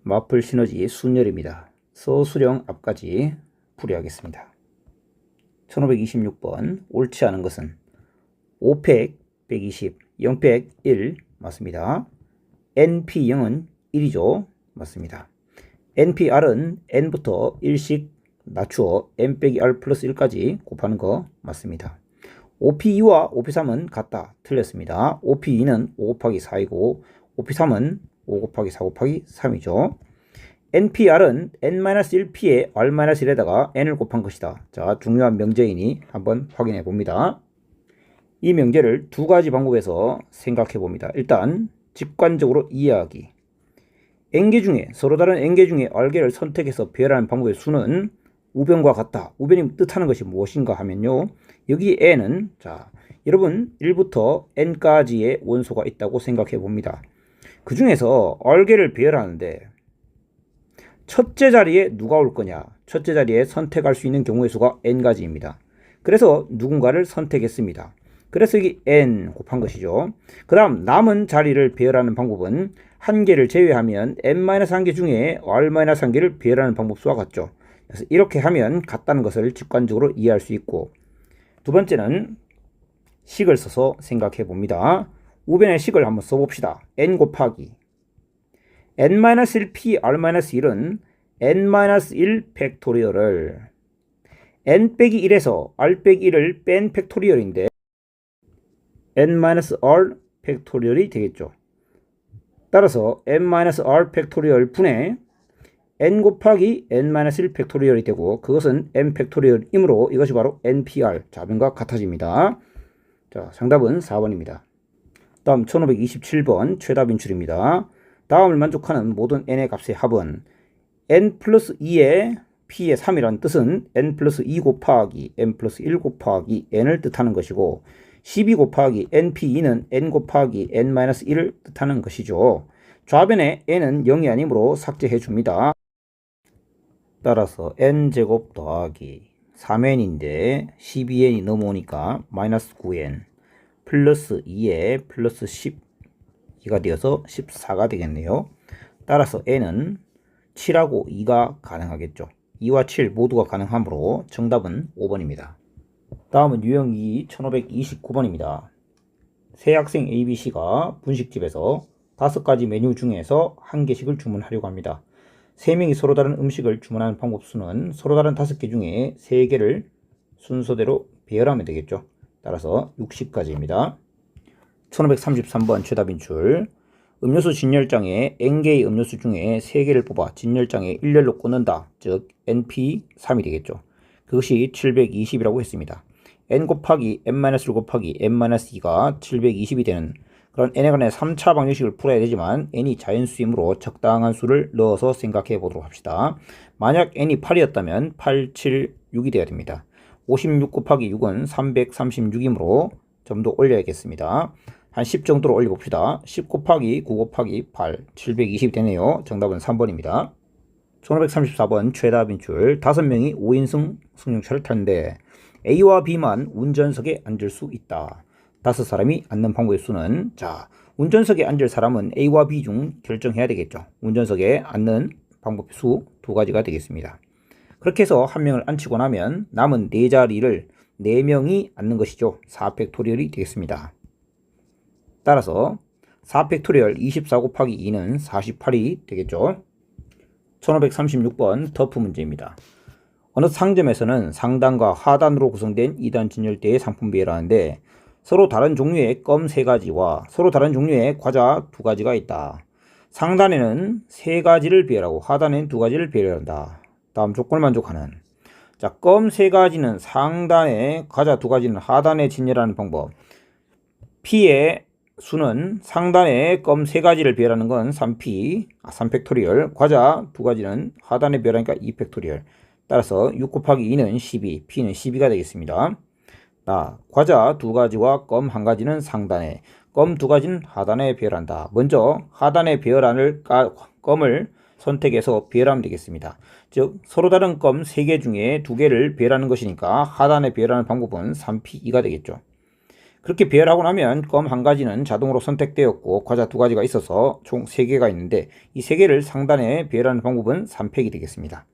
마플 시너지 순열입니다. 서술형 앞까지 풀이하겠습니다. 1526번 옳지 않은 것은 5팩 120, 0팩 1 맞습니다. NP0은 1이죠. 맞습니다. NPR은 n부터 1씩 낮추어 n 빼기 r 플러스 1까지 곱하는 거 맞습니다. OP2와 OP3은 같다. 틀렸습니다. OP2는 5 곱하기 4이고 OP3은 5 곱하기 4 곱하기 3이죠. NPR은 n-1p에 r-1에다가 n을 곱한 것이다. 자, 중요한 명제이니 한번 확인해 봅니다. 이 명제를 두 가지 방법에서 생각해 봅니다. 일단 직관적으로 이해하기. n개 중에 서로 다른 n개 중에 r개를 선택해서 배열하는 방법의 수는 우변과 같다. 우변이 뜻하는 것이 무엇인가 하면요. 여기 n은 자, 여러분 1부터 n까지의 원소가 있다고 생각해 봅니다. 그 중에서 r개를 배열하는데 첫째 자리에 누가 올 거냐? 첫째 자리에 선택할 수 있는 경우의 수가 n가지입니다. 그래서 누군가를 선택했습니다. 그래서 여기 n 곱한 것이죠. 그 다음 남은 자리를 배열하는 방법은 한 개를 제외하면 n-1개 중에 r-1개를 배열하는 방법수와 같죠. 그래서 이렇게 하면 같다는 것을 직관적으로 이해할 수 있고, 두 번째는 식을 써서 생각해 봅니다. 우변의 식을 한번 써봅시다. n 곱하기 n-1p r-1은 n-1 팩토리얼을 n 빼기 1에서 r 빼기 1을 뺀 팩토리얼인데 n-r 팩토리얼이 되겠죠. 따라서 n-r 팩토리얼 분의 n 곱하기 n-1 팩토리얼이 되고 그것은 n 팩토리얼이므로 이것이 바로 npr 좌변과 같아집니다. 자, 정답은 4번입니다. 다음 1527번 최답 인출입니다. 다음을 만족하는 모든 n의 값의 합은 n 플러스 2의 p의 3이라는 뜻은 n 플러스 2 곱하기 n 플러스 1 곱하기 n을 뜻하는 것이고 12 곱하기 np2는 n 곱하기 n-1을 뜻하는 것이죠. 좌변의 n은 0이 아니므로 삭제해 줍니다. 따라서 n제곱 더하기 3n인데 12n이 넘어오니까 마이너스 9n 플러스 2에 플러스 12가 되어서 14가 되겠네요. 따라서 n은 7하고 2가 가능하겠죠. 2와 7 모두가 가능하므로 정답은 5번입니다. 다음은 유형 2 1529번입니다. 세 학생 ABC가 분식집에서 5가지 메뉴 중에서 한 개씩을 주문하려고 합니다. 3명이 서로 다른 음식을 주문하는 방법수는 서로 다른 5개 중에 3개를 순서대로 배열하면 되겠죠. 따라서 60가지입니다. 1533번 최답 인출. 음료수 진열장에 n개의 음료수 중에 3개를 뽑아 진열장에 일렬로 꽂는다. 즉 np3이 되겠죠. 그것이 720이라고 했습니다. n 곱하기 n-1 곱하기 n-2가 720이 되는 그런 n에 관해 3차 방정식을 풀어야 되지만 n이 자연수이므로 적당한 수를 넣어서 생각해 보도록 합시다. 만약 n이 8이었다면 8, 7, 6이 되어야 됩니다. 56 곱하기 6은 336이므로 좀 더 올려야겠습니다. 한 10 정도로 올려봅시다. 10 곱하기 9 곱하기 8, 720이 되네요. 정답은 3번입니다. 1534번 최답 인출. 5명이 5인승 승용차를 타는데 A와 B만 운전석에 앉을 수 있다. 5사람이 앉는 방법의 수는 자, 운전석에 앉을 사람은 A와 B 중 결정해야 되겠죠. 운전석에 앉는 방법의 수 2가지가 되겠습니다. 그렇게 해서 한 명을 앉히고 나면 남은 4자리를 4명이 앉는 것이죠. 4팩토리얼이 되겠습니다. 따라서 4팩토리얼 24 곱하기 2는 48이 되겠죠. 1536번 터프 문제입니다. 어느 상점에서는 상단과 하단으로 구성된 2단 진열대의 상품 배열하는데 서로 다른 종류의 껌 3가지와 서로 다른 종류의 과자 2가지가 있다. 상단에는 3가지를 배열하고 하단에는 2가지를 배열한다. 다음 조건을 만족하는 자, 껌 3가지는 상단에 과자 2가지는 하단에 진열하는 방법. P의 수는 상단에 껌 3가지를 배열하는 건 3P, 3팩토리얼, 과자 2가지는 하단에 배열하니까 2팩토리얼. 따라서 6 곱하기 2는 12, P는 12가 되겠습니다. 과자 2가지와 껌 1가지는 상단에, 껌 2가지는 하단에 배열한다. 먼저 하단에 배열할 껌을 선택해서 배열하면 되겠습니다. 즉 서로 다른 껌 3개 중에 2개를 배열하는 것이니까 하단에 배열하는 방법은 3P2가 되겠죠. 그렇게 배열하고 나면 껌 한 가지는 자동으로 선택되었고 과자 두 가지가 있어서 총 3개가 있는데 이 3개를 상단에 배열하는 방법은 3팩이 되겠습니다.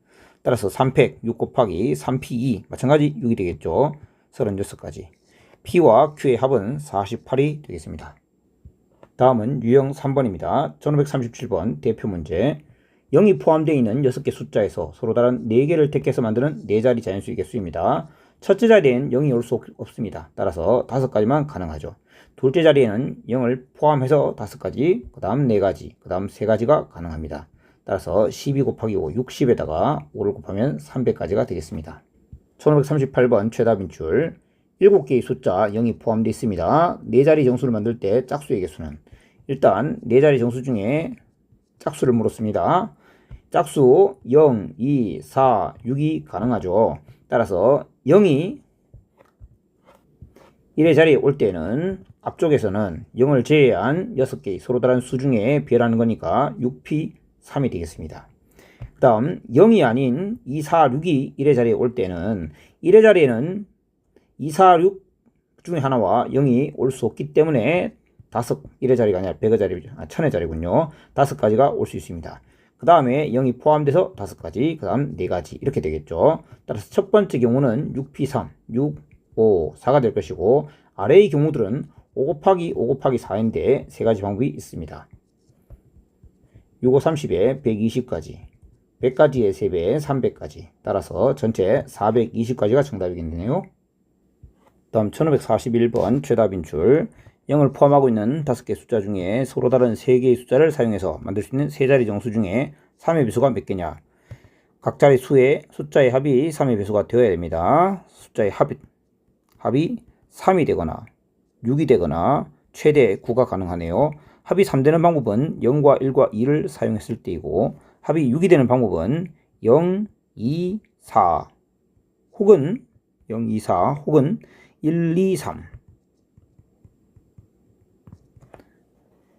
따라서 3팩 6 곱하기 3p2 마찬가지 6이 되겠죠. 36가지. P와 Q의 합은 48이 되겠습니다. 다음은 유형 3번입니다. 1537번 대표 문제. 0이 포함되어 있는 6개 숫자에서 서로 다른 4개를 택해서 만드는 4자리 자연수의 개수입니다. 첫째 자리에는 0이 올 수 없습니다. 따라서 5가지만 가능하죠. 둘째 자리에는 0을 포함해서 5가지, 그 다음 4가지, 그 다음 3가지가 가능합니다. 따라서 12 곱하기 5, 60에다가 5를 곱하면 300가지가 되겠습니다. 1538번 최답 인출. 7개의 숫자 0이 포함되어 있습니다. 4자리 정수를 만들 때 짝수의 개수는 일단 4자리 정수 중에 짝수를 물었습니다. 짝수 0, 2, 4, 6이 가능하죠. 따라서 0이 1의 자리에 올 때는 앞쪽에서는 0을 제외한 6개의 서로 다른 수 중에 배열하는 거니까 6p3이 되겠습니다. 그 다음 0이 아닌 2, 4, 6이 1의 자리에 올 때는 1의 자리에는 2, 4, 6 중에 하나와 0이 올 수 없기 때문에 1의 자리가 아니라 100의 자리, 1000의 자리군요. 5가지가 올 수 있습니다. 그 다음에 0이 포함돼서 5가지, 그 다음 4가지 이렇게 되겠죠. 따라서 첫 번째 경우는 6p3, 6, 5, 4가 될 것이고 아래의 경우들은 5 곱하기 5 곱하기 4인데 3가지 방법이 있습니다. 6, 5, 30에 120가지, 100가지의 3배에 300가지, 따라서 전체 420가지가 정답이겠네요. 다음 1541번 최답 인출. 0을 포함하고 있는 5개 숫자 중에 서로 다른 3개의 숫자를 사용해서 만들 수 있는 3자리 정수 중에 3의 배수가 몇 개냐? 각 자리 숫자의 합이 3의 배수가 되어야 됩니다. 숫자의 합이 3이 되거나 6이 되거나 최대 9가 가능하네요. 합이 3되는 방법은 0과 1과 2를 사용했을 때이고 합이 6이 되는 방법은 0, 2, 4 혹은 0, 2, 4 혹은 1, 2, 3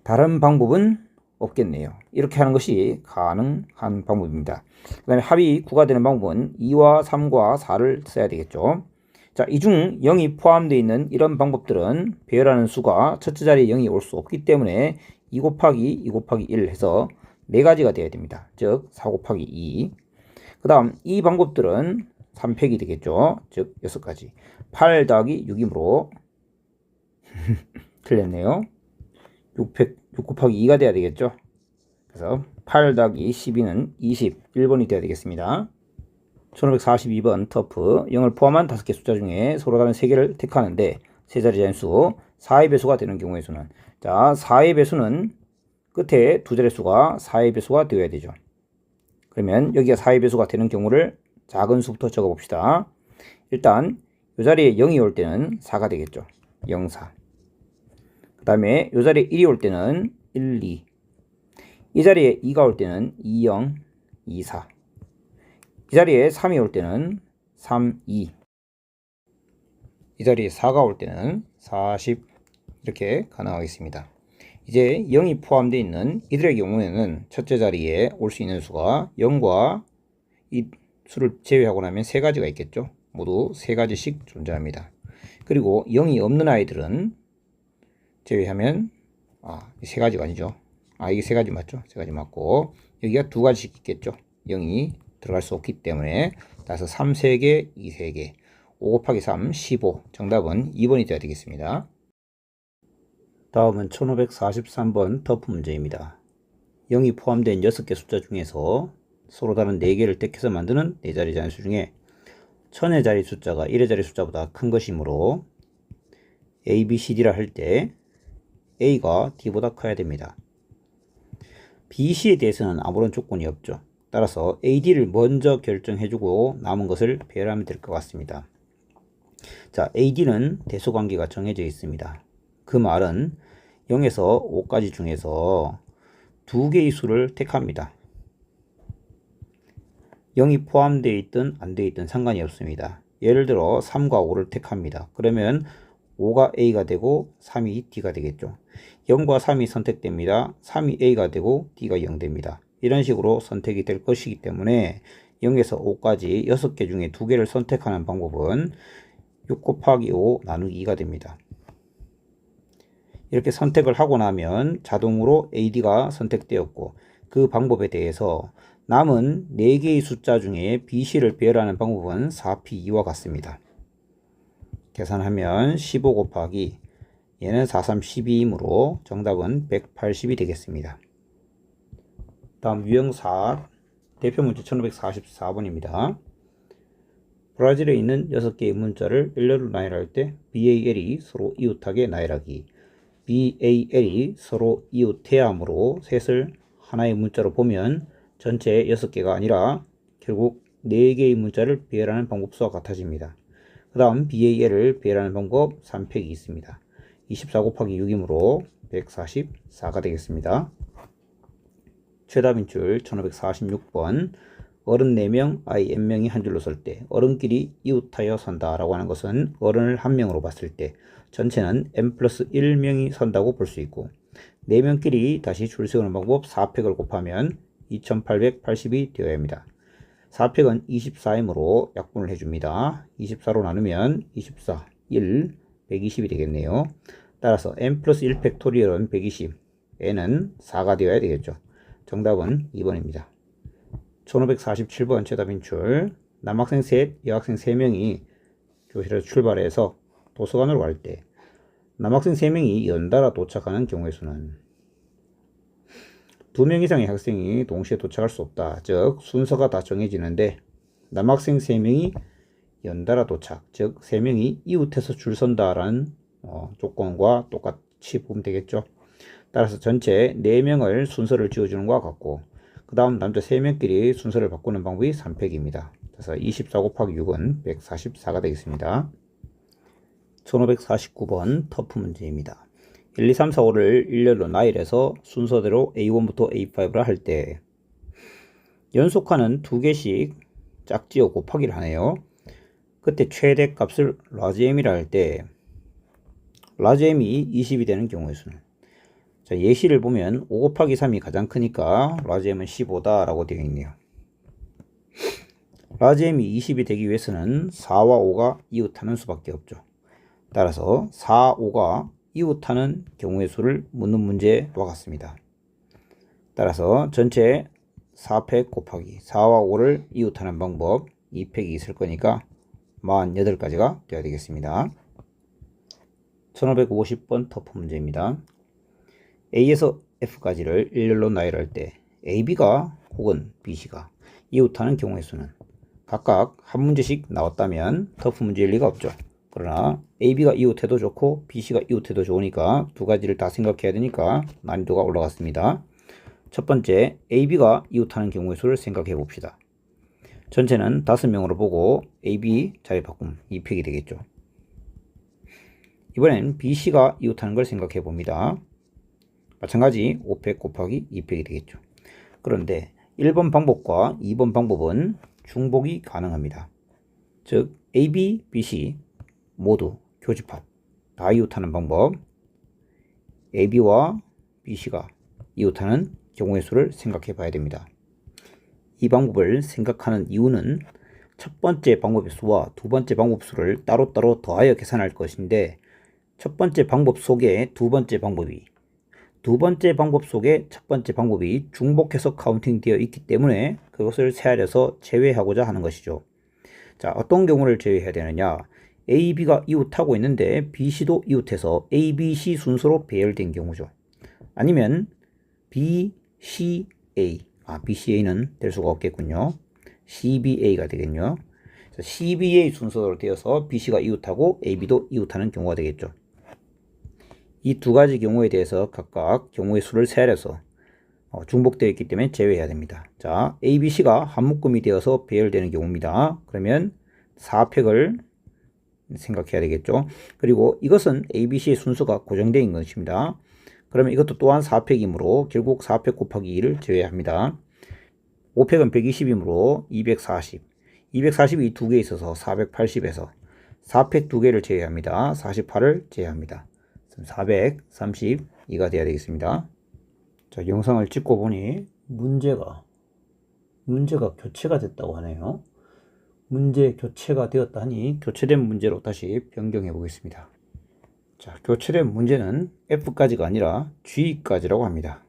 다른 방법은 없겠네요. 이렇게 하는 것이 가능한 방법입니다. 그 다음에 합이 9가 되는 방법은 2와 3과 4를 써야 되겠죠. 자, 이 중 0이 포함되어 있는 이런 방법들은 배열하는 수가 첫째 자리에 0이 올 수 없기 때문에 2 곱하기 2 곱하기 1 해서 4가지가 되어야 됩니다. 즉 4 곱하기 2. 그 다음 이 방법들은 3팩이 되겠죠. 즉 6가지. 8 더하기 6이므로 틀렸네요. 6 곱하기 2가 돼야 되겠죠. 그래서 8 더하기 12는 21번이 돼야 되겠습니다. 1542번 터프. 0을 포함한 5개 숫자 중에 서로 다른 3개를 택하는데 3자리 자연수 4의 배수가 되는 경우의 수는, 자 4의 배수는 끝에 2자리 수가 4의 배수가 되어야 되죠. 그러면 여기가 4의 배수가 되는 경우를 작은 수부터 적어 봅시다. 일단 이 자리에 0이 올 때는 4가 되겠죠. 0, 4. 그 다음에 이 자리에 1이 올 때는 1, 2. 이 자리에 2가 올 때는 2, 0, 2, 4. 이 자리에 3이 올 때는 3, 2. 이 자리에 4가 올 때는 40. 이렇게 가능하겠습니다. 이제 0이 포함되어 있는 이들의 경우에는 첫째 자리에 올 수 있는 수가 0과 이 수를 제외하고 나면 3가지가 있겠죠. 모두 3가지씩 존재합니다. 그리고 0이 없는 아이들은 제외하면 이 3가지가 아니죠. 이게 3가지 맞죠? 3가지 맞고 여기가 2가지씩 있겠죠. 0이 들어갈 수 없기 때문에 따라서 3, 3개, 2, 3개 5 곱하기 3, 15 정답은 2번이 되어야 되겠습니다. 다음은 1543번 터프 문제입니다. 0이 포함된 6개 숫자 중에서 서로 다른 4개를 택해서 만드는 4자리 자연수 중에 1000의 자리 숫자가 1의 자리 숫자보다 큰 것이므로 A, B, C, D라 할 때 A가 D보다 커야 됩니다. B, C에 대해서는 아무런 조건이 없죠. 따라서 A, D를 먼저 결정해주고 남은 것을 배열하면 될 것 같습니다. 자, A, D는 대소관계가 정해져 있습니다. 그 말은 0에서 5까지 중에서 2개의 수를 택합니다. 0이 포함되어 있든 안 되어 있든 상관이 없습니다. 예를 들어 3과 5를 택합니다. 그러면 5가 A가 되고 3이 D가 되겠죠. 0과 3이 선택됩니다. 3이 A가 되고 D가 0 됩니다. 이런 식으로 선택이 될 것이기 때문에 0에서 5까지 6개 중에 2개를 선택하는 방법은 6 곱하기 5 나누기 2가 됩니다. 이렇게 선택을 하고 나면 자동으로 AD가 선택되었고 그 방법에 대해서 남은 4개의 숫자 중에 BC를 배열하는 방법은 4P2와 같습니다. 계산하면 15 곱하기 얘는 4, 3, 12이므로 정답은 180이 되겠습니다. 다음 유형 4 대표 문제 1544번입니다. 브라질에 있는 6개의 문자를 일렬로 나열할 때 BAL이 서로 이웃하게 나열하기. BAL이 서로 이웃해야 하므로 셋을 하나의 문자로 보면 전체 6개가 아니라 결국 4개의 문자를 배열하는 방법수와 같아집니다. 그 다음 BAL을 배열하는 방법 3팩이 있습니다. 24 곱하기 6이므로 144가 되겠습니다. 최다 빈출 1546번. 어른 4명, 아이 n명이 한 줄로 설 때 어른끼리 이웃하여 선다 라고 하는 것은 어른을 한 명으로 봤을 때 전체는 n 플러스 1명이 선다고 볼 수 있고 4명끼리 다시 줄 세우는 방법 4팩을 곱하면 2880이 되어야 합니다. 4팩은 24이므로 약분을 해줍니다. 24로 나누면 24, 1, 120이 되겠네요. 따라서 n 플러스 1 팩토리얼은 120, n은 4가 되어야 되겠죠. 정답은 2번입니다. 1547번 최다 빈출. 남학생 셋, 여학생 3명이 교실에서 출발해서 도서관으로 갈 때 남학생 3명이 연달아 도착하는 경우의 수는 2명 이상의 학생이 동시에 도착할 수 없다. 즉 순서가 다 정해지는데 남학생 3명이 연달아 도착, 즉 3명이 이웃해서 줄 선다라는 조건과 똑같이 보면 되겠죠. 따라서 전체 4명을 순서를 지어주는 것과 같고 그 다음 남자 3명끼리 순서를 바꾸는 방법이 3팩입니다. 그래서 24 곱하기 6은 144가 되겠습니다. 1549번 터프 문제입니다. 1, 2, 3, 4, 5를 일렬로 나열해서 순서대로 A1부터 A5를 할 때 연속하는 2개씩 짝지어 곱하기를 하네요. 그때 최대 값을 large M이라 할 때 large M이 20이 되는 경우의 수는 자, 예시를 보면 5 곱하기 3이 가장 크니까 large M은 15다 라고 되어 있네요. large M이 20이 되기 위해서는 4와 5가 이웃하는 수밖에 없죠. 따라서 4, 5가 이웃하는 경우의 수를 묻는 문제와 같습니다. 따라서 전체 4팩 곱하기 4와 5를 이웃하는 방법 2팩이 있을 거니까 48가지가 되어야 되겠습니다. 1550번 터프 문제입니다. A에서 F까지를 일렬로 나열할 때 AB가 혹은 BC가 이웃하는 경우의 수는 각각 한 문제씩 나왔다면 터프 문제일 리가 없죠. 그러나 AB가 이웃해도 좋고 BC가 이웃해도 좋으니까 두 가지를 다 생각해야 되니까 난이도가 올라갔습니다. 첫 번째, AB가 이웃하는 경우의 수를 생각해 봅시다. 전체는 5명으로 보고 AB 자리 바꿈 2팩이 되겠죠. 이번엔 BC가 이웃하는 걸 생각해 봅니다. 마찬가지 5팩 곱하기 2팩이 되겠죠. 그런데 1번 방법과 2번 방법은 중복이 가능합니다. 즉 AB, BC 모두 교집합 다 이웃하는 방법 AB와 BC가 이웃하는 경우의 수를 생각해 봐야 됩니다. 이 방법을 생각하는 이유는 첫 번째 방법의 수와 두 번째 방법 수를 따로따로 더하여 계산할 것인데 첫 번째 방법 속에 두 번째 방법이 두 번째 방법 속에 첫 번째 방법이 중복해서 카운팅 되어 있기 때문에 그것을 세하려서 제외하고자 하는 것이죠. 자, 어떤 경우를 제외해야 되느냐? A, B가 이웃하고 있는데 BC도 이웃해서 A, B, C 순서로 배열된 경우죠. 아니면 B, C, A BCA는 될 수가 없겠군요. CBA가 되겠네요. CBA 순서로 되어서 BC가 이웃하고 AB도 이웃하는 경우가 되겠죠. 이 두 가지 경우에 대해서 각각 경우의 수를 세하려서 중복되어 있기 때문에 제외해야 됩니다. 자, ABC가 한 묶음이 되어서 배열되는 경우입니다. 그러면 4팩을 생각해야 되겠죠. 그리고 이것은 ABC의 순서가 고정되어 있는 것입니다. 그러면 이것도 또한 4팩이므로 결국 4팩 곱하기 2를 제외합니다. 5팩은 120이므로 240. 240이 두 개 있어서 480에서 4팩 두 개를 제외합니다. 48을 제외합니다. 432가 돼야 되겠습니다. 자, 영상을 찍고 보니 문제가 교체가 됐다고 하네요. 문제 교체가 되었다 하니 교체된 문제로 다시 변경해 보겠습니다. 자, 교체된 문제는 F까지가 아니라 G까지라고 합니다.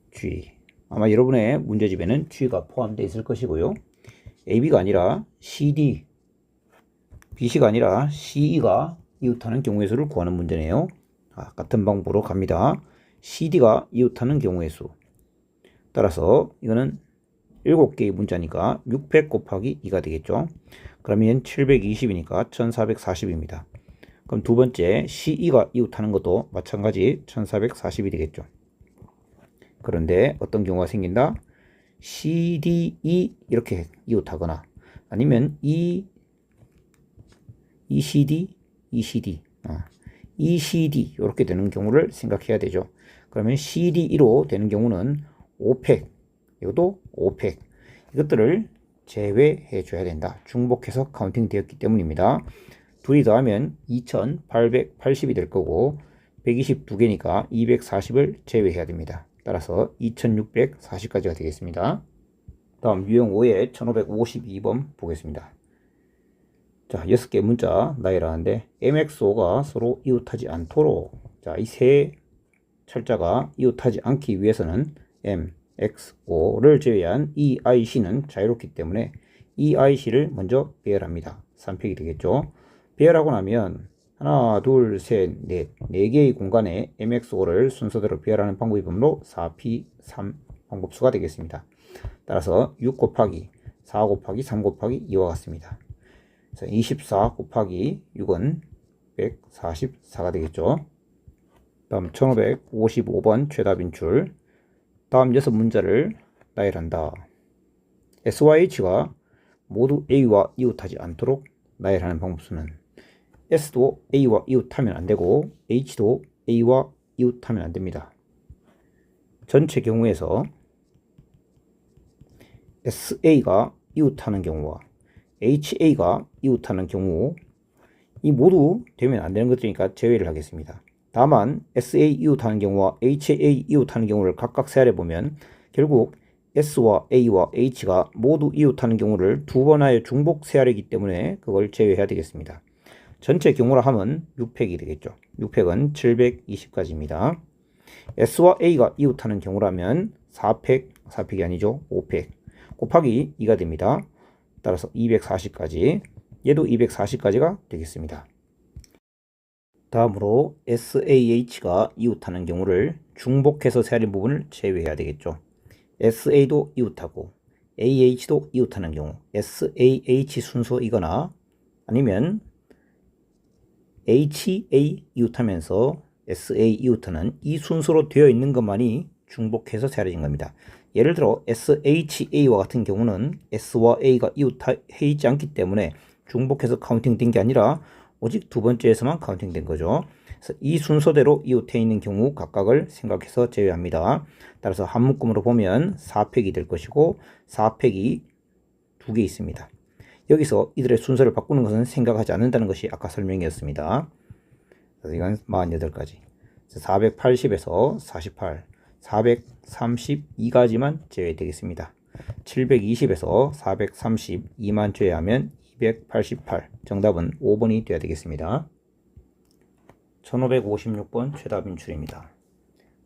G. 아마 여러분의 문제집에는 G가 포함되어 있을 것이고요. AB가 아니라 CD, BC가 아니라 CE가 이웃하는 경우의 수를 구하는 문제네요. 같은 방법으로 갑니다. CD가 이웃하는 경우의 수. 따라서 이거는 7개의 문자니까 600 곱하기 2가 되겠죠. 그러면 720이니까 1440입니다. 그럼 두 번째 CE가 이웃하는 것도 마찬가지 1440이 되겠죠. 그런데 어떤 경우가 생긴다? CDE 이렇게 이웃하거나 아니면 ECD 이렇게 되는 경우를 생각해야 되죠. 그러면 CD2로 되는 경우는 500, 이것도 500, 이것들을 제외해 줘야 된다. 중복해서 카운팅 되었기 때문입니다. 둘이 더하면 2880이 될 거고 122개니까 240을 제외해야 됩니다. 따라서 2640까지가 되겠습니다. 다음 유형 5의 1552번 보겠습니다. 자, 6개 문자 나열하는데 MXO가 서로 이웃하지 않도록, 자, 이 세 철자가 이웃하지 않기 위해서는 MXO를 제외한 EIC는 자유롭기 때문에 EIC를 먼저 배열합니다. 3팩이 되겠죠. 배열하고 나면 하나, 둘, 셋, 넷, 4개의 공간에 MXO를 순서대로 배열하는 방법이 번호 4P3 방법수가 되겠습니다. 따라서 6 곱하기 4 곱하기 3 곱하기 2와 같습니다. 24 곱하기 6은 144가 되겠죠. 다음 1555번 최답 인출. 다음 6문자를 나열한다. SYH가 모두 A와 이웃하지 않도록 나열하는 방법수는 S도 A와 이웃하면 안되고 H도 A와 이웃하면 안됩니다. 전체 경우에서 SA가 이웃하는 경우와 HA가 이웃하는 경우, 이 모두 되면 안되는 것들이니까 제외를 하겠습니다. 다만 SA 이웃하는 경우와 HA 이웃하는 경우를 각각 세알해 보면 결국 S와 A와 H가 모두 이웃하는 경우를 두 번 하여 중복 세알이기 때문에 그걸 제외해야 되겠습니다. 전체 경우라 하면 6팩이 되겠죠. 6팩은 720까지입니다. S와 A가 이웃하는 경우라면 4팩이 아니죠. 5팩 곱하기 2가 됩니다. 따라서 240까지, 얘도 240까지가 되겠습니다. 다음으로 SAH가 이웃하는 경우를 중복해서 세알인 부분을 제외해야 되겠죠. SA도 이웃하고 AH도 이웃하는 경우, SAH 순서이거나 아니면 HA 이웃하면서 SA 이웃하는 이 순서로 되어 있는 것만이 중복해서 세알해진 겁니다. 예를 들어 SHA와 같은 경우는 S와 A가 이웃해 있지 않기 때문에 중복해서 카운팅 된 게 아니라 오직 두 번째에서만 카운팅 된 거죠. 그래서 이 순서대로 이웃해 있는 경우 각각을 생각해서 제외합니다. 따라서 한 묶음으로 보면 4팩이 될 것이고 4팩이 2개 있습니다. 여기서 이들의 순서를 바꾸는 것은 생각하지 않는다는 것이 아까 설명이었습니다. 그래서 이건 48가지. 480에서 48, 432가지만 제외되겠습니다. 720에서 432만 제외하면 288. 정답은 5번이 되어야 되겠습니다. 1556번 최답 인출입니다.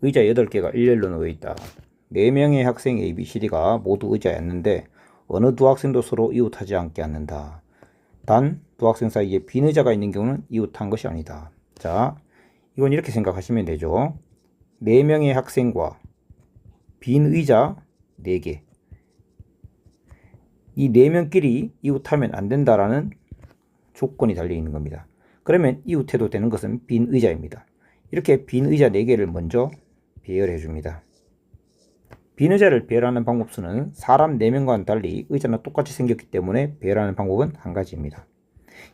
의자 8개가 일렬로 놓여 있다. 4명의 학생 A, B, C, D가 모두 의자였는데 어느 두 학생도 서로 이웃하지 않게 앉는다. 단 두 학생 사이에 빈 의자가 있는 경우는 이웃한 것이 아니다. 자, 이건 이렇게 생각하시면 되죠. 4명의 학생과 빈 의자 4개, 이 4명끼리 이웃하면 안 된다라는 조건이 달려있는 겁니다. 그러면 이웃해도 되는 것은 빈 의자입니다. 이렇게 빈 의자 4개를 먼저 배열해 줍니다. 빈 의자를 배열하는 방법수는 사람 4명과는 달리 의자는 똑같이 생겼기 때문에 배열하는 방법은 한 가지입니다.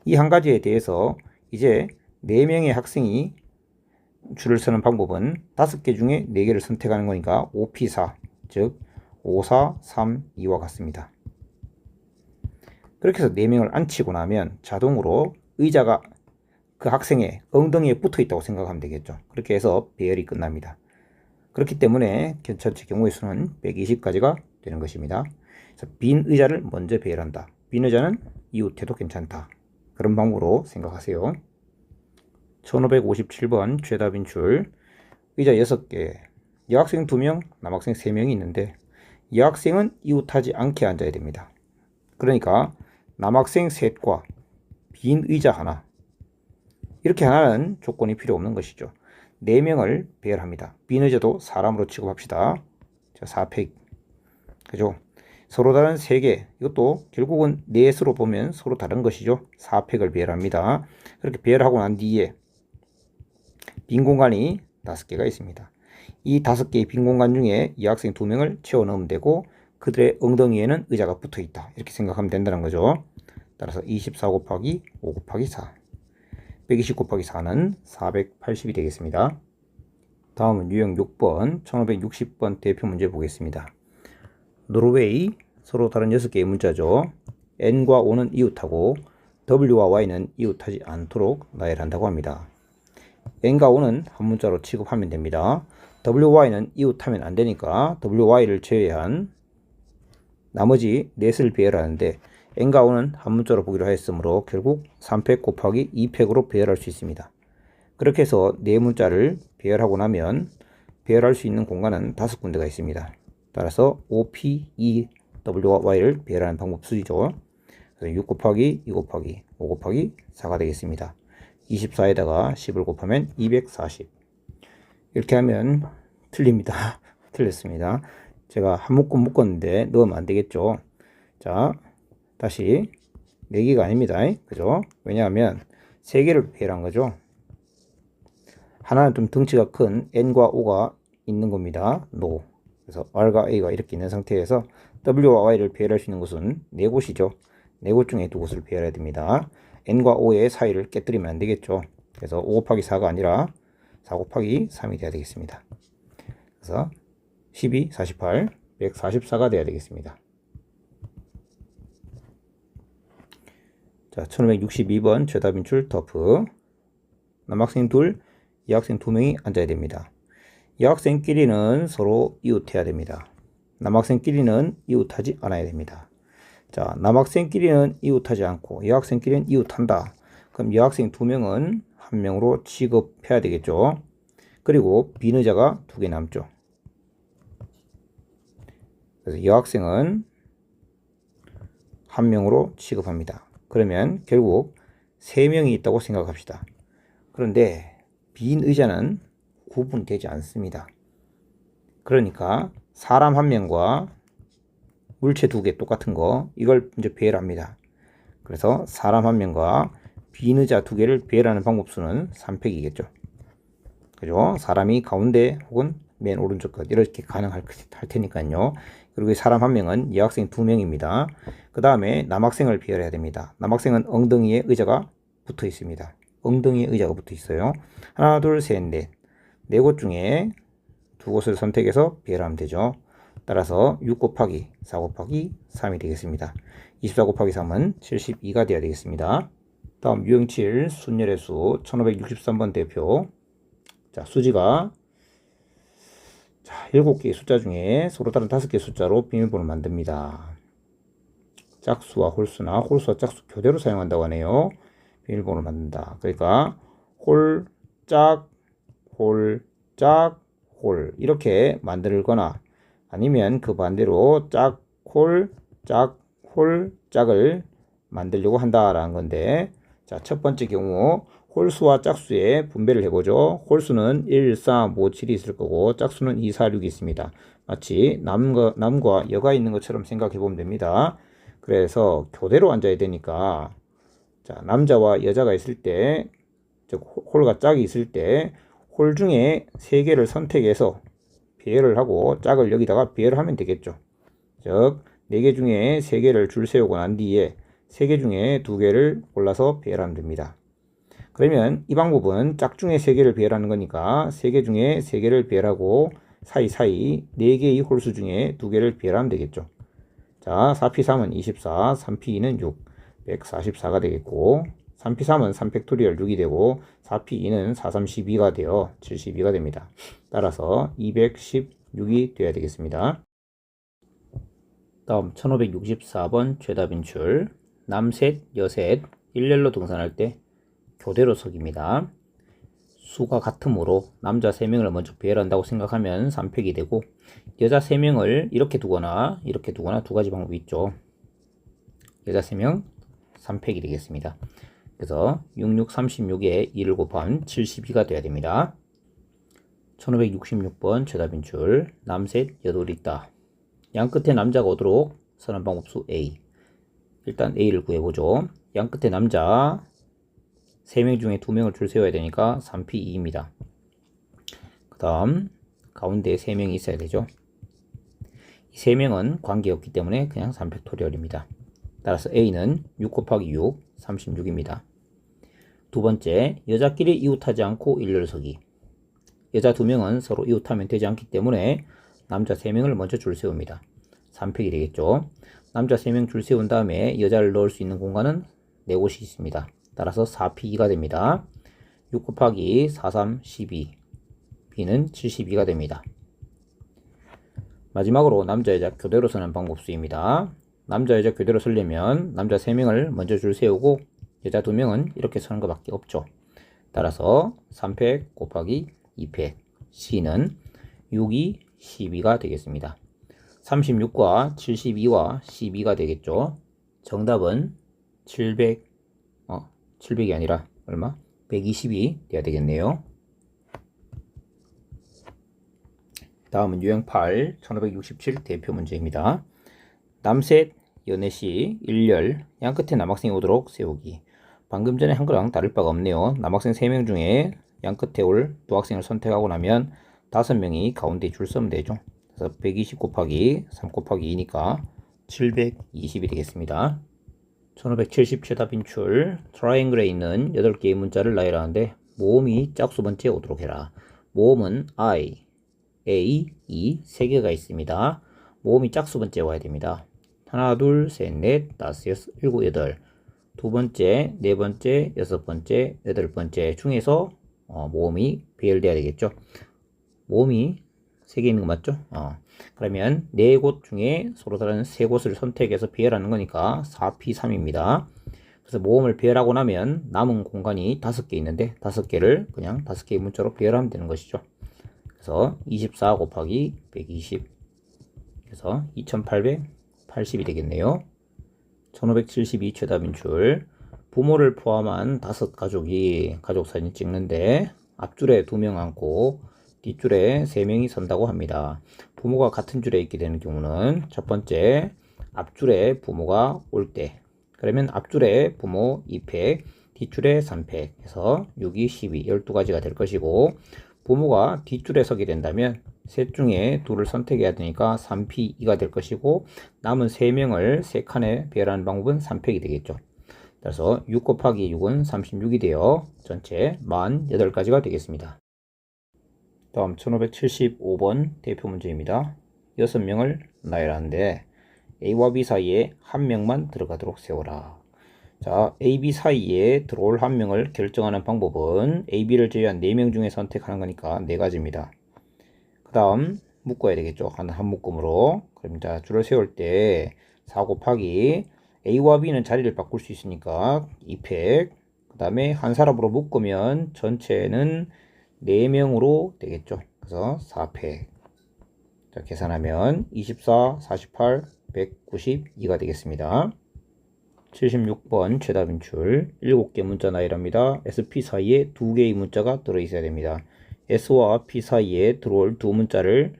이 한 가지에 대해서 이제 4명의 학생이 줄을 서는 방법은 5개 중에 4개를 선택하는 거니까 5P4, 즉 5, 4, 3, 2와 같습니다. 그렇게 해서 4명을 앉히고 나면 자동으로 의자가 그 학생의 엉덩이에 붙어 있다고 생각하면 되겠죠. 그렇게 해서 배열이 끝납니다. 그렇기 때문에 전체 경우의 수는 120까지가 되는 것입니다. 그래서 빈 의자를 먼저 배열한다. 빈 의자는 이웃해도 괜찮다. 그런 방법으로 생각하세요. 1557번 최답 인출. 의자 6개, 여학생 2명, 남학생 3명이 있는데 여학생은 이웃하지 않게 앉아야 됩니다. 그러니까 남학생 셋과 빈 의자 하나, 이렇게 하나는 조건이 필요 없는 것이죠. 4명을 배열합니다. 빈 의자도 사람으로 취급합시다. 자, 4팩. 그죠? 서로 다른 3개, 이것도 결국은 넷으로 보면 서로 다른 것이죠. 4팩을 배열합니다. 그렇게 배열하고 난 뒤에 빈 공간이 5개가 있습니다. 이 5개의 빈 공간 중에 여학생 2명을 채워 넣으면 되고 그들의 엉덩이에는 의자가 붙어 있다. 이렇게 생각하면 된다는 거죠. 따라서 24 곱하기 5 곱하기 4, 120 곱하기 4는 480이 되겠습니다. 다음은 유형 6번 1560번 대표 문제 보겠습니다. 노르웨이, 서로 다른 6개의 문자죠. N과 O는 이웃하고 W와 Y는 이웃하지 않도록 나열한다고 합니다. N과 O는 한 문자로 취급하면 됩니다. WY는 이웃하면 안 되니까 WY를 제외한 나머지 넷을 배열하는데 N과 O는 한 문자로 보기로 했으므로 결국 3팩 곱하기 2팩으로 배열할 수 있습니다. 그렇게 해서 네 문자를 배열하고 나면 배열할 수 있는 공간은 5군데가 있습니다. 따라서 OP, E, W와 Y를 배열하는 방법 수지죠. 그래서 6 곱하기 2 곱하기 5 곱하기 4가 되겠습니다. 24에다가 10을 곱하면 240. 이렇게 하면 틀립니다. 틀렸습니다. 제가 한 묶음 묶었는데 넣으면 안 되겠죠. 자, 다시 4개가 아닙니다. 그죠? 왜냐하면 3개를 배열한 거죠. 하나는 좀 덩치가 큰 N과 O가 있는 겁니다. No. 그래서 R과 A가 이렇게 있는 상태에서 W와 Y를 배열할 수 있는 곳은 4곳이죠. 4곳 중에 2곳을 배열해야 됩니다. N과 O의 사이를 깨뜨리면 안 되겠죠. 그래서 5 곱하기 4가 아니라 4 곱하기 3이 돼야 되겠습니다. 그래서 12, 48, 144가 돼야 되겠습니다. 자, 1562번 최답 인출 터프. 남학생 둘, 여학생 2명이 앉아야 됩니다. 여학생끼리는 서로 이웃해야 됩니다. 남학생끼리는 이웃하지 않아야 됩니다. 자, 남학생끼리는 이웃하지 않고 여학생끼리는 이웃한다. 그럼 여학생 2명은 1명으로 취급해야 되겠죠. 그리고 빈 의자가 2개 남죠. 그래서 여학생은 1명으로 취급합니다. 그러면 결국 3명이 있다고 생각합시다. 그런데 빈 의자는 구분되지 않습니다. 그러니까 사람 1명과 물체 2개 똑같은 거, 이걸 이제 배열합니다. 그래서 사람 1명과 빈 의자 2개를 배열하는 방법 수는 3팩이겠죠. 그죠? 사람이 가운데 혹은 맨 오른쪽 끝 이렇게 가능할 테니까요. 그리고 사람 1명은 여학생 2명입니다. 그 다음에 남학생을 배열해야 됩니다. 남학생은 엉덩이에 의자가 붙어 있습니다. 엉덩이에 의자가 붙어 있어요. 하나, 둘, 셋, 넷. 4곳 중에 2곳을 선택해서 배열하면 되죠. 따라서 6 곱하기 4 곱하기 3이 되겠습니다. 24 곱하기 3은 72가 되어야 되겠습니다. 다음 유형 7 순열의 수 1563번 대표. 자, 수지가 7개의 숫자 중에 서로 다른 5개의 숫자로 비밀번호를 만듭니다. 짝수와 홀수나 홀수와 짝수 교대로 사용한다고 하네요. 비밀번호를 만든다. 그러니까 홀, 짝, 홀, 짝, 홀 이렇게 만들거나 아니면 그 반대로 짝, 홀, 짝, 홀, 짝을 만들려고 한다라는 건데, 자, 첫 번째 경우 홀수와 짝수의 분배를 해보죠. 홀수는 1, 3, 5, 7이 있을 거고 짝수는 2, 4, 6이 있습니다. 마치 남과 여가 있는 것처럼 생각해 보면 됩니다. 그래서 교대로 앉아야 되니까, 자, 남자와 여자가 있을 때, 즉 홀과 짝이 있을 때 홀 중에 3개를 선택해서 배열을 하고 짝을 여기다가 배열을 하면 되겠죠. 즉 4개 중에 3개를 줄 세우고 난 뒤에 3개 중에 2개를 골라서 배열하면 됩니다. 그러면 이 방법은 짝 중에 3개를 배열하는 거니까 3개 중에 3개를 배열하고 사이사이 4개의 홀수 중에 2개를 배열하면 되겠죠. 자, 4p3은 24, 3p2는 6, 144가 되겠고 3p3은 3팩토리얼 6이 되고 4p2는 432가 되어 72가 됩니다. 따라서 216이 되어야 되겠습니다. 다음 1564번 최답 인출. 남셋, 여셋 일렬로 등산할 때 교대로 서기입니다. 수가 같으므로 남자 3명을 먼저 배열한다고 생각하면 3팩이 되고, 여자 3명을 이렇게 두거나 두 가지 방법이 있죠. 여자 3명 3팩이 되겠습니다. 그래서 66, 36에 2를 곱하면 72가 돼야 됩니다. 1566번 최다 빈출. 남셋 여돌이 있다. 양 끝에 남자가 오도록 선언 방법수 A. 일단 A를 구해보죠. 양 끝에 남자 3명 중에 2명을 줄 세워야 되니까 3P2입니다. 그 다음 가운데에 3명이 있어야 되죠. 이 3명은 관계없기 때문에 그냥 3팩토리얼입니다. 따라서 A는 6 곱하기 6, 36입니다. 두 번째, 여자끼리 이웃하지 않고 일렬 서기. 여자 2명은 서로 이웃하면 되지 않기 때문에 남자 3명을 먼저 줄 세웁니다. 3팩이 되겠죠. 남자 3명 줄 세운 다음에 여자를 넣을 수 있는 공간은 4곳이 있습니다. 따라서 4P2가 됩니다. 6 곱하기 4, 3, 12. B는 72가 됩니다. 마지막으로 남자 여자 교대로 서는 방법수입니다. 남자 여자 교대로 서려면 남자 3명을 먼저 줄 세우고 여자 2명은 이렇게 서는 것밖에 없죠. 따라서 3팩 곱하기 2팩 C는 6이 12가 되겠습니다. 36과 72와 12가 되겠죠. 정답은 700이 아니라 얼마? 120이 돼야 되겠네요. 다음은 유형 8, 1567 대표 문제입니다. 남셋, 여넷이 일렬, 양 끝에 남학생이 오도록 세우기. 방금 전에 한 거랑 다를 바가 없네요. 남학생 3명 중에 양 끝에 올 두 학생을 선택하고 나면 5명이 가운데 줄 서면 되죠. 그래서 120 곱하기 3 곱하기 2니까 720이 되겠습니다. 1570 최다 빈출. 트라이앵글에 있는 8개의 문자를 나열하는데 모음이 짝수 번째에 오도록 해라. 모음은 I, A, E 3개가 있습니다. 모음이 짝수 번째에 와야 됩니다. 하나, 둘, 셋, 넷, 다섯, 여섯, 일곱, 여덟. 두 번째, 네 번째, 여섯 번째, 여덟 번째 중에서 모음이 배열돼야 되겠죠. 모음이 3개 있는 거 맞죠? 그러면 4곳 중에 서로 다른 3곳을 선택해서 배열하는 거니까 4P3입니다. 그래서 모음을 배열하고 나면 남은 공간이 5개 있는데 5개를 그냥 5개의 문자로 배열하면 되는 것이죠. 그래서 24 곱하기 120. 그래서 2880이 되겠네요. 1572 최다 빈출. 부모를 포함한 5가족이 가족사진 찍는데 앞줄에 2명 앉고 뒷줄에 3명이 선다고 합니다. 부모가 같은 줄에 있게 되는 경우는 첫 번째, 앞줄에 부모가 올 때, 그러면 앞줄에 부모 2팩, 뒷줄에 3팩 해서 6이 12, 12가지가 될 것이고, 부모가 뒷줄에 서게 된다면 셋 중에 2를 선택해야 되니까 3P2가 될 것이고, 남은 3명을 3칸에 배열하는 방법은 3팩이 되겠죠. 따라서 6 곱하기 6은 36이 되어 전체 48가지가 되겠습니다. 다음 1575번 대표 문제입니다. 6명을 나열하는데 A와 B 사이에 한 명만 들어가도록 세워라. 자, A, B 사이에 들어올 한 명을 결정하는 방법은 A, B를 제외한 4명 중에 선택하는 거니까 4가지입니다. 그 다음 묶어야 되겠죠. 한 묶음으로. 그럼 자, 줄을 세울 때 4 곱하기 A와 B는 자리를 바꿀 수 있으니까 2팩. 그 다음에 한 사람으로 묶으면 전체는 4명으로 되겠죠. 그래서 4팩. 자, 계산하면 24, 48, 192가 되겠습니다. 76번 최다 빈출. 7개 문자 나열합니다. SP 사이에 2개의 문자가 들어있어야 됩니다. S와 P 사이에 들어올 2문자를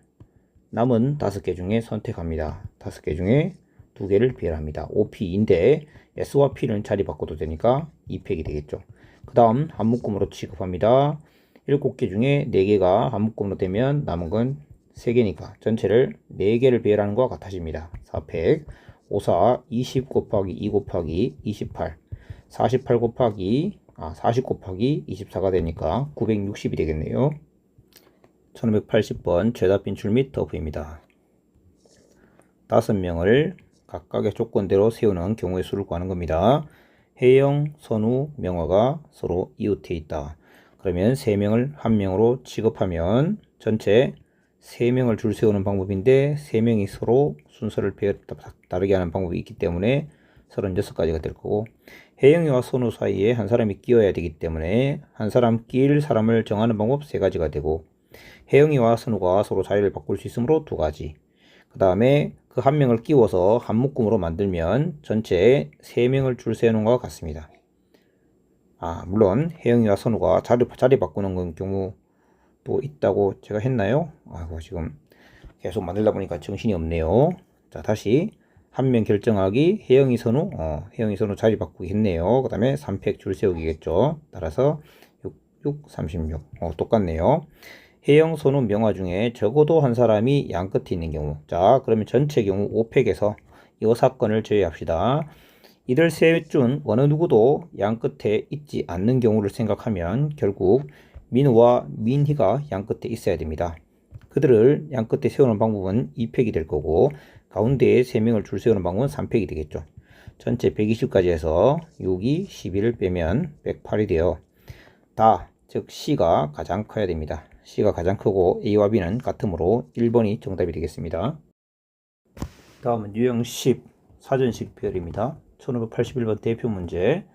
남은 5개 중에 선택합니다. 5개 중에 2개를 배열합니다. OP인데 S와 P는 자리 바꿔도 되니까 2팩이 되겠죠. 그 다음 한 묶음으로 취급합니다. 7개 중에 4개가 한 묶음으로 되면 남은 건 3개니까 전체를 4개를 배열하는 것과 같아집니다. 4팩 54 20 곱하기 2 곱하기 28 48 곱하기 40 곱하기 24가 되니까 960이 되겠네요. 1580번 최다 빈출 및 더블입니다. 5명을 각각의 조건대로 세우는 경우의 수를 구하는 겁니다. 해영, 선우, 명화가 서로 이웃해 있다. 그러면 3명을 1명으로 취급하면 전체 3명을 줄 세우는 방법인데 3명이 서로 순서를 다르게 하는 방법이 있기 때문에 36가지가 될 거고, 혜영이와 선우 사이에 한 사람이 끼어야 되기 때문에 한 사람 끼일 사람을 정하는 방법 3가지가 되고, 혜영이와 선우가 서로 자리를 바꿀 수 있으므로 2가지. 그 다음에 그 한 명을 끼워서 한 묶음으로 만들면 전체 3명을 줄 세우는 것과 같습니다. 물론 혜영이와 선우가 자리 바꾸는 경우도 있다고 제가 했나요? 지금 계속 만들다 보니까 정신이 없네요. 자, 다시 한 명 결정하기, 혜영이 선우 자리 바꾸기 했네요. 그 다음에 3팩 줄 세우기겠죠. 따라서 6, 36. 똑같네요. 혜영, 선우, 명화 중에 적어도 한 사람이 양 끝에 있는 경우. 자, 그러면 전체 경우 5팩에서 이 사건을 제외합시다. 이들 셋 중 어느 누구도 양 끝에 있지 않는 경우를 생각하면 결국 민우와 민희가 양 끝에 있어야 됩니다. 그들을 양 끝에 세우는 방법은 2팩이 될 거고, 가운데에 3명을 줄 세우는 방법은 3팩이 되겠죠. 전체 120까지 해서 6이 11을 빼면 108이 돼요. 즉 C가 가장 커야 됩니다. C가 가장 크고 A와 B는 같으므로 1번이 정답이 되겠습니다. 다음은 유형 10 사전식 비율입니다. 1581번 대표 문제.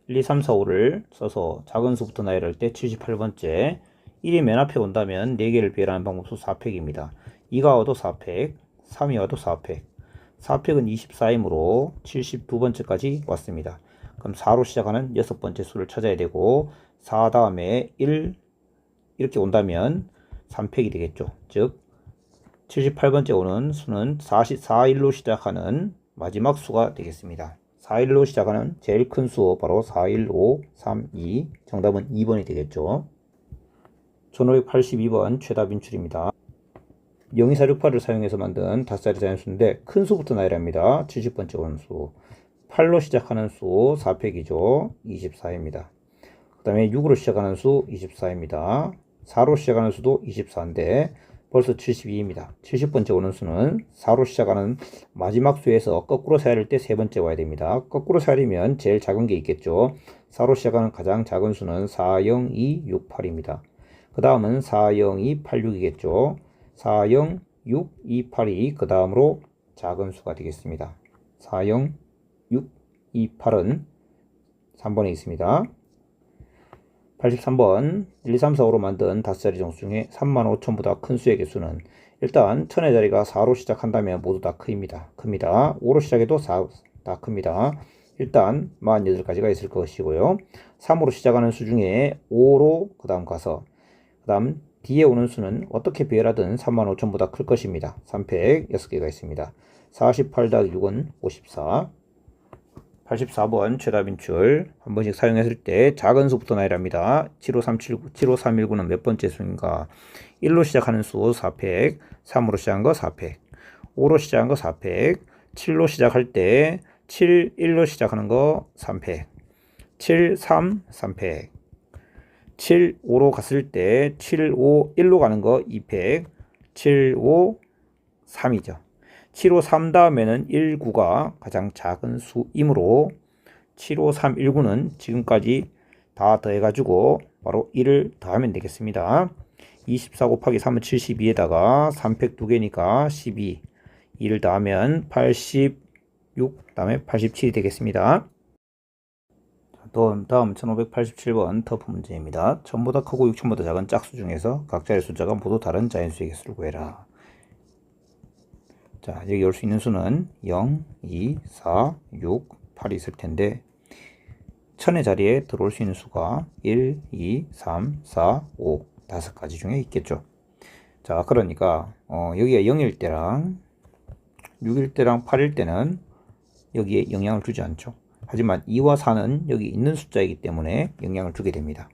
1, 2, 3, 4, 5를 써서 작은 수부터 나열할 때 78번째 1이 맨 앞에 온다면 4개를 비율하는 방법수 4팩입니다. 2가 와도 4팩, 3이 와도 4팩. 4팩은 24이므로 72번째까지 왔습니다. 그럼 4로 시작하는 6번째 수를 찾아야 되고, 4 다음에 1 이렇게 온다면 3팩이 되겠죠. 즉 78번째 오는 수는 4일로 시작하는 마지막 수가 되겠습니다. 4일로 시작하는 제일 큰 수 바로 4, 1, 5, 3, 2. 정답은 2번이 되겠죠. 1582번 최다 빈출입니다. 024668을 사용해서 만든 5자리 자연수인데 큰 수부터 나열합니다. 70번째 오는 수. 8로 시작하는 수 4팩이죠. 24입니다. 그 다음에 6으로 시작하는 수 24입니다. 4로 시작하는 수도 24인데 벌써 72입니다. 70번째 오는 수는 4로 시작하는 마지막 수에서 거꾸로 세야할 때 3번째 와야 됩니다. 거꾸로 세야되면 제일 작은 게 있겠죠. 4로 시작하는 가장 작은 수는 4, 0, 2, 6, 8입니다. 그 다음은 4, 0, 2, 8, 6이겠죠. 4, 0, 6, 2, 8이 그 다음으로 작은 수가 되겠습니다. 4, 0, 6, 2, 8은 3번에 있습니다. 83번 1, 2, 3, 4, 5로 만든 5자리 정수 중에 35,000보다 큰 수의 개수는 일단 1000의 자리가 4로 시작한다면 모두 다 큽니다. 5로 시작해도 4 다 큽니다. 일단 48가지가 있을 것이고요. 3으로 시작하는 수 중에 5로 그 다음 가서 그 다음 뒤에 오는 수는 어떻게 비율하든 35,000보다 클 것입니다. 3팩 6개가 있습니다. 48 더하기 6은 54. 84번 최다 빈출 한 번씩 사용했을 때 작은 수부터 나열합니다. 75319는 몇 번째 수인가? 1로 시작하는 수 4팩, 3으로 시작한 거 4팩, 5로 시작한 거 4팩, 7로 시작할 때 7, 1로 시작하는 거 3팩, 7, 3, 3팩, 7, 5로 갔을 때 7, 5, 1로 가는 거 2팩, 7, 5, 3이죠. 7, 5, 3 다음에는 1, 9가 가장 작은 수이므로 7, 5, 3, 1, 9는 지금까지 다 더해가지고 바로 1을 더하면 되겠습니다. 24 곱하기 3은 72에다가 3팩 2개니까 12. 2를 더하면 86, 다음에 87이 되겠습니다. 다음 1587번 터프 문제입니다. 1000보다 크고 6000보다 작은 짝수 중에서 각자의 숫자가 모두 다른 자연수의 개수를 구해라. 자, 여기 올 수 있는 수는 0, 2, 4, 6, 8이 있을 텐데 1000의 자리에 들어올 수 있는 수가 1, 2, 3, 4, 5, 5가지 중에 있겠죠. 자, 그러니까 여기가 0일 때랑 6일 때랑 8일 때는 여기에 영향을 주지 않죠. 하지만 2와 4는 여기 있는 숫자이기 때문에 영향을 주게 됩니다.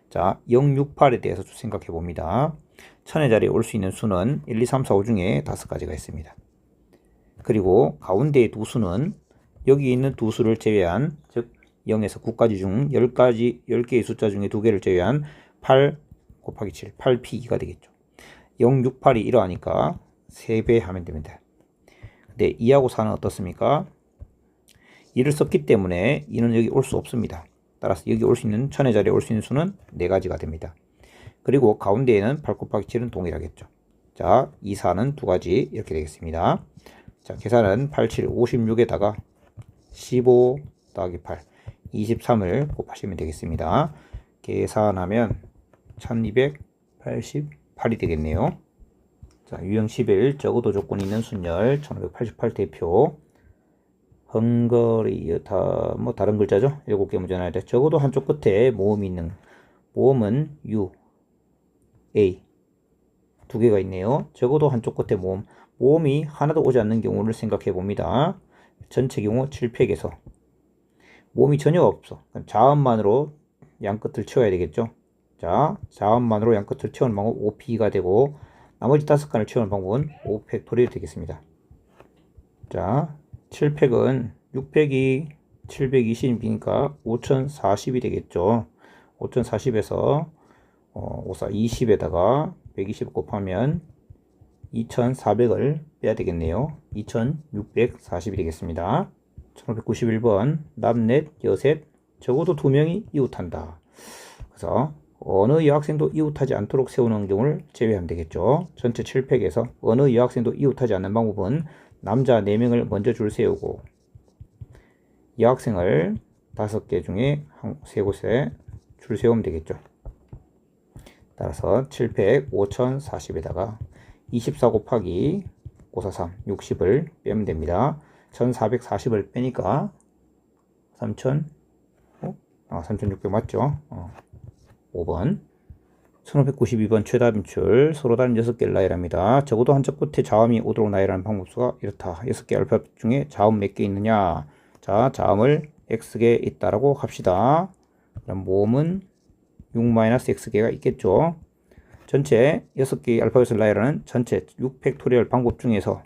자, 0, 6, 8에 대해서 생각해 봅니다. 1000의 자리에 올 수 있는 수는 1, 2, 3, 4, 5 중에 5가지가 있습니다. 그리고 가운데의 두 수는 여기 있는 두 수를 제외한, 즉 0에서 9까지 중 10개의 숫자 중에 2개를 제외한 8 곱하기 7, 8p2가 되겠죠. 0, 6, 8이 이러하니까 3배 하면 됩니다. 근데 2하고 4는 어떻습니까? 2를 썼기 때문에 2는 여기 올 수 없습니다. 따라서 여기 올 수 있는 1000의 자리에 올 수 있는 수는 4가지가 됩니다. 그리고 가운데에는 8 곱하기 7은 동일하겠죠. 자, 2, 4는 2가지 이렇게 되겠습니다. 자, 계산은 8, 7, 56에다가 15 더하기 8, 23을 곱하시면 되겠습니다. 계산하면 1288이 되겠네요. 자, 유형 11 적어도 조건이 있는 순열 1588 대표. 헝거리 뭐 다른 글자죠. 7개 문제 나야 돼. 적어도 한쪽 끝에 모음이 있는 모음은 U, A 두 개가 있네요. 적어도 한쪽 끝에 모음이 하나도 오지 않는 경우를 생각해 봅니다. 전체 경우 7팩에서 모음이 전혀 없어. 자음만으로 양끝을 채워야 되겠죠. 자, 자음만으로 양끝을 채우는 방법 5P가 되고 나머지 5칸을 채우는 방법은 5팩토리얼 되겠습니다. 자, 7팩은 6팩이 720이니까 5040이 되겠죠. 5040에서 20에다가 120 곱하면 2400을 빼야 되겠네요. 2640이 되겠습니다. 1591번 남넷 여셋 적어도 2명이 이웃한다. 그래서 어느 여학생도 이웃하지 않도록 세우는 경우를 제외하면 되겠죠. 전체 7팩에서 어느 여학생도 이웃하지 않는 방법은 남자 4명을 먼저 줄 세우고 여학생을 5개 중에 3곳에 줄 세우면 되겠죠. 따라서 7팩 5040에다가 24 곱하기 543 60을 빼면 됩니다. 1440을 빼니까 3600 맞죠? 5번 1592번 최다 빈출 서로 다른 6개를 나열합니다. 적어도 한쪽 끝에 자음이 오도록 나열하는 방법수가 이렇다. 6개 알파벳 중에 자음 몇 개 있느냐? 자, 자음을 X개 있다라고 합시다. 그럼 모음은 6-X개가 있겠죠. 전체 6개의 알파벳을 나열하는 전체 6팩토리얼 방법 중에서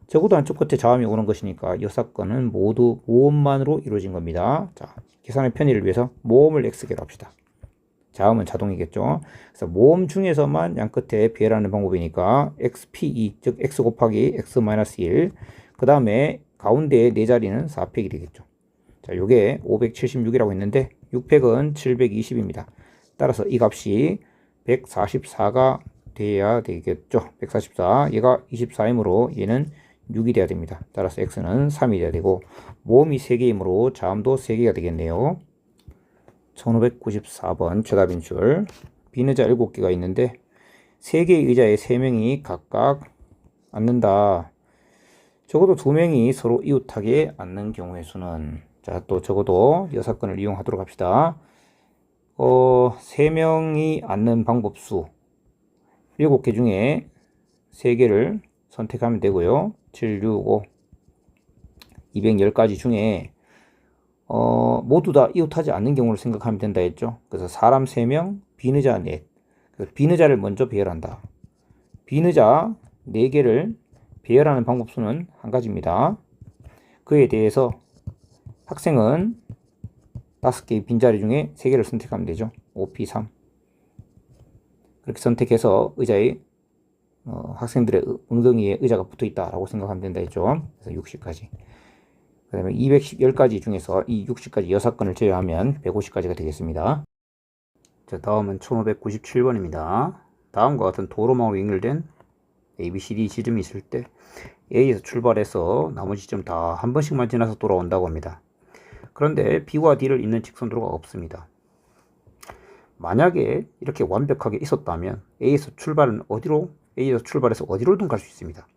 적어도 한쪽 끝에 자음이 오는 것이니까 6건은 모두 모음만으로 이루어진 겁니다. 자, 계산의 편의를 위해서 모음을 X개로 합시다. 자음은 자동이겠죠. 그래서 모음 중에서만 양끝에 비례하는 방법이니까 XPE, 즉 X 곱하기 X-1. 그 다음에 가운데의 4자리는 4팩이 되겠죠. 자, 요게 576이라고 했는데 6팩은 720입니다. 따라서 이 값이 144가 돼야 되겠죠. 144. 얘가 24이므로 얘는 6이 돼야 됩니다. 따라서 X는 3이 돼야 되고 모음이 3개이므로 자음도 3개가 되겠네요. 1594번 최다 빈출 빈의자 7개가 있는데 3개의 의자에 3명이 각각 앉는다. 적어도 2명이 서로 이웃하게 앉는 경우의 수는 자, 또 적어도 6건을 이용하도록 합시다. 3명이 앉는 방법수 7개 중에 3개를 선택하면 되고요. 7, 6, 5 210가지 중에 모두 다 이웃하지 않는 경우를 생각하면 된다 했죠. 그래서 사람 3명, 빈의자 넷. 빈의자를 먼저 배열한다. 빈의자 4개를 배열하는 방법수는 한 가지입니다. 그에 대해서 학생은 5개의 빈자리 중에 3개를 선택하면 되죠. 5P3 그렇게 선택해서 의자에 학생들의 엉덩이에 의자가 붙어 있다라고 생각하면 된다 했죠. 그래서 60까지. 그 다음에 210가지 중에서 이 60까지 6건을 제외하면 150가지가 되겠습니다. 자, 다음은 1597번입니다. 다음과 같은 도로망으로 연결된 ABCD 지점이 있을 때 A에서 출발해서 나머지 지점 다 한 번씩만 지나서 돌아온다고 합니다. 그런데 B와 D를 잇는 직선도로가 없습니다. 만약에 이렇게 완벽하게 있었다면 A에서 출발해서 어디로든 갈 수 있습니다.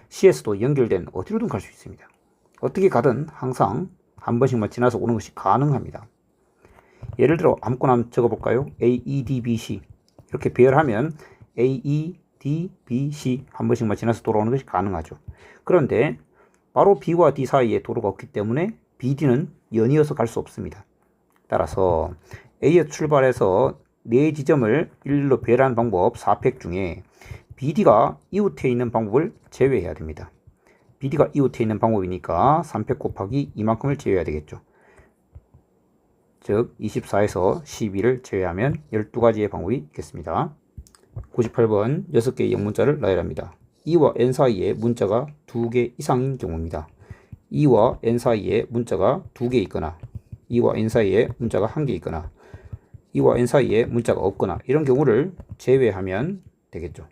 C에서도 연결된 어디로든 갈 수 있습니다. 어떻게 가든 항상 한 번씩만 지나서 오는 것이 가능합니다. 예를 들어 아무거나 한번 적어볼까요? A, E, D, B, C 이렇게 배열하면 A, E, D, B, C 한 번씩만 지나서 돌아오는 것이 가능하죠. 그런데 바로 B와 D 사이에 도로가 없기 때문에 B, D는 연이어서 갈 수 없습니다. 따라서 A에서 출발해서 4지점을 일일로 배열하는 방법 4팩 중에 BD가 이웃해 있는 방법을 제외해야 됩니다. BD가 이웃해 있는 방법이니까 3팩 곱하기 이만큼을 제외해야 되겠죠. 즉 24에서 12를 제외하면 12가지의 방법이 있겠습니다. 98번 6개의 영문자를 나열합니다. E와 N 사이에 문자가 2개 이상인 경우입니다. E와 N 사이에 문자가 2개 있거나 E와 N 사이에 문자가 1개 있거나 E와 N 사이에 문자가 없거나 이런 경우를 제외하면 되겠죠.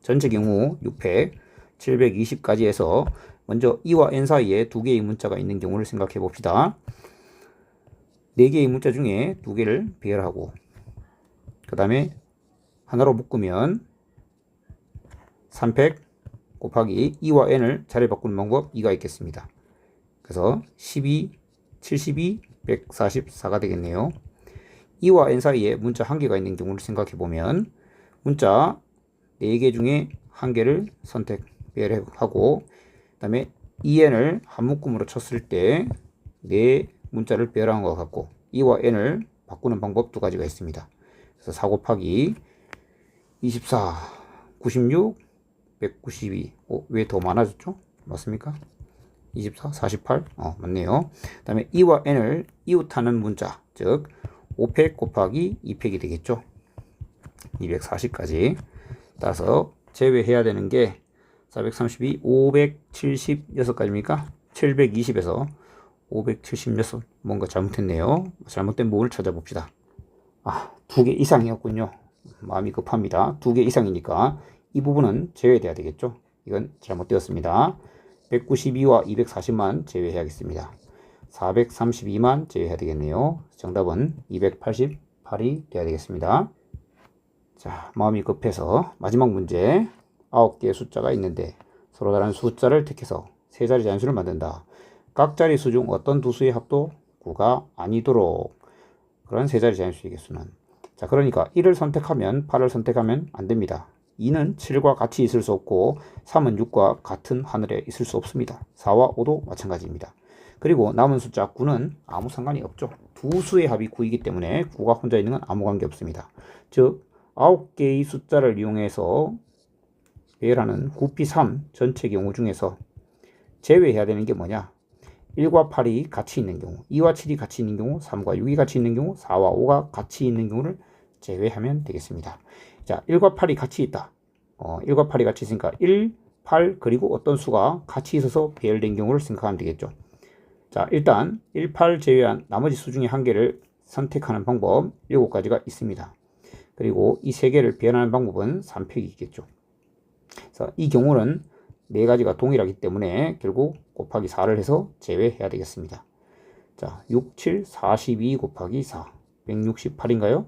전체 경우 6팩 720까지에서 먼저 E와 N 사이에 2개의 문자가 있는 경우를 생각해 봅시다. 4개의 문자 중에 2개를 배열하고 그 다음에 하나로 묶으면 300 곱하기 2와 n을 자리 바꾸는 방법 2가 있겠습니다. 그래서 12, 72, 144가 되겠네요. 2와 n 사이에 문자 1개가 있는 경우를 생각해 보면 문자 4개 중에 1개를 선택 배열하고 그 다음에 2n을 한 묶음으로 쳤을 때 4 문자를 배열한 것 같고 2와 n을 바꾸는 방법 2가지가 있습니다. 그래서 4 곱하기 24, 96, 192. 왜 더 많아졌죠? 맞습니까? 24, 48. 맞네요. 그 다음에 2와 n을 이웃하는 문자, 즉 5팩 곱하기 2팩이 되겠죠. 240까지. 따라서 제외해야 되는 게 432, 576까지입니까? 720에서 576. 뭔가 잘못했네요. 잘못된 부분을 찾아봅시다. 2개 이상이었군요. 마음이 급합니다. 2개 이상이니까 이 부분은 제외돼야 되겠죠. 이건 잘못되었습니다. 192와 240만 제외해야겠습니다. 432만 제외해야 되겠네요. 정답은 288이 돼야 되겠습니다. 자, 마음이 급해서 마지막 문제. 9개의 숫자가 있는데 서로 다른 숫자를 택해서 세 자리 잔수를 만든다. 각 자리 수 중 어떤 두 수의 합도 9가 아니도록 그런 세 자리 잔수의 개수는. 자, 그러니까 1을 선택하면 8을 선택하면 안 됩니다. 2는 7과 같이 있을 수 없고 3은 6과 같은 하늘에 있을 수 없습니다. 4와 5도 마찬가지입니다. 그리고 남은 숫자 9는 아무 상관이 없죠. 두 수의 합이 9이기 때문에 9가 혼자 있는 건 아무 관계 없습니다. 즉 9개의 숫자를 이용해서 배열하는 9P3 전체 경우 중에서 제외해야 되는 게 뭐냐? 1과 8이 같이 있는 경우, 2와 7이 같이 있는 경우, 3과 6이 같이 있는 경우, 4와 5가 같이 있는 경우를 제외하면 되겠습니다. 자, 1과 8이 같이 있다. 1과 8이 같이 있으니까 1, 8 그리고 어떤 수가 같이 있어서 배열된 경우를 생각하면 되겠죠. 자, 일단 1, 8 제외한 나머지 수 중에 1개를 선택하는 방법 7가지가 있습니다. 그리고 이 3개를 배열하는 방법은 3팩이 있겠죠. 그래서 이 경우는 4가지가 동일하기 때문에 결국 곱하기 4를 해서 제외해야 되겠습니다. 자, 6, 7, 42 곱하기 4, 168인가요?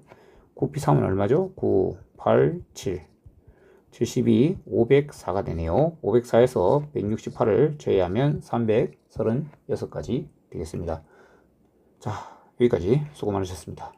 9P3은 얼마죠? 9, 8, 7, 72, 504가 되네요. 504에서 168을 제외하면 336가지 되겠습니다. 자, 여기까지 수고 많으셨습니다.